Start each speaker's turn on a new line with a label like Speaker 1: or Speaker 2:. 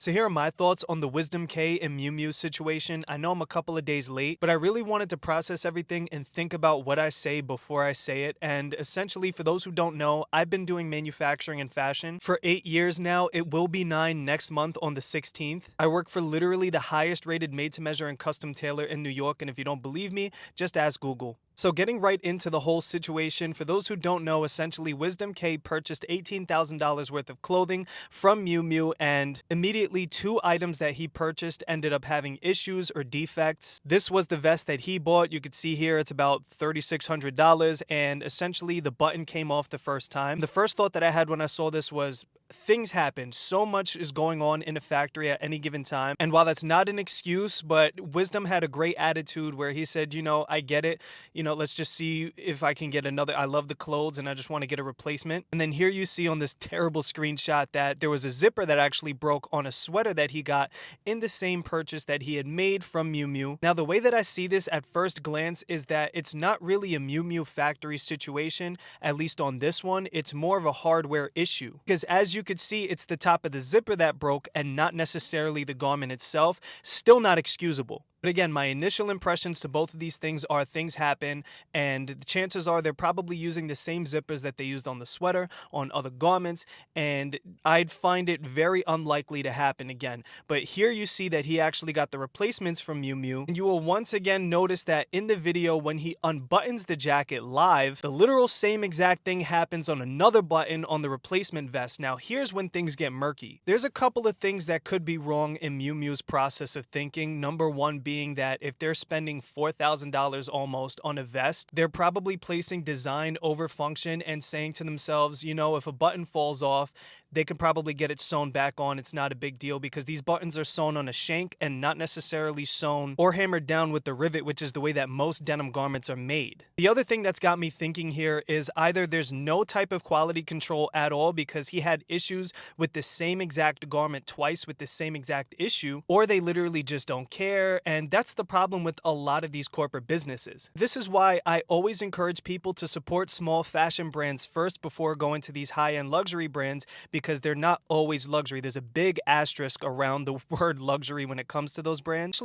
Speaker 1: So here are my thoughts on the Wisdom K and Miu Miu situation. I know I'm a couple of days late, but I really wanted to process everything and think about what I say before I say it. And essentially, for those who don't know, I've been doing manufacturing and fashion for 8 years now. It will be 9 next month on the 16th. I work for literally the highest rated made to measure and custom tailor in New York. And if you don't believe me, just ask Google. So getting right into the whole situation, for those who don't know, essentially Wisdom K purchased $18,000 worth of clothing from Miu Miu, and immediately two items that he purchased ended up having issues or defects. This was the vest that he bought. You could see here it's about $3,600, and essentially the button came off the first time. The first thought that I had when I saw this was, things happen. So much is going on in a factory at any given time. And while that's not an excuse, but Wisdom had a great attitude where he said, I get it. Let's just see if I can get another. I love the clothes and I just want to get a replacement. And then here you see on this terrible screenshot that there was a zipper that actually broke on a sweater that he got in the same purchase that he had made from Miu Miu. Now, the way that I see this at first glance is that it's not really a Miu Miu factory situation, at least on this one. It's more of a hardware issue. Because as you could see, it's the top of the zipper that broke and not necessarily the garment itself. Still not excusable. But again, my initial impressions to both of these things are things happen, and the chances are they're probably using the same zippers that they used on the sweater, on other garments, and I'd find it very unlikely to happen again. But here you see that he actually got the replacements from Miu Miu, and you will once again notice that in the video when he unbuttons the jacket live, the literal same exact thing happens on another button on the replacement vest. Now here's when things get murky. There's a couple of things that could be wrong in Miu Miu's process of thinking. Number one being that if they're spending $4,000 almost on a vest, they're probably placing design over function and saying to themselves, if a button falls off, they could probably get it sewn back on. It's not a big deal because these buttons are sewn on a shank and not necessarily sewn or hammered down with the rivet, which is the way that most denim garments are made. The other thing that's got me thinking here is either there's no type of quality control at all because he had issues with the same exact garment twice with the same exact issue, or they literally just don't care. And that's the problem with a lot of these corporate businesses. This is why I always encourage people to support small fashion brands first before going to these high-end luxury brands, because they're not always luxury. There's a big asterisk around the word luxury when it comes to those brands.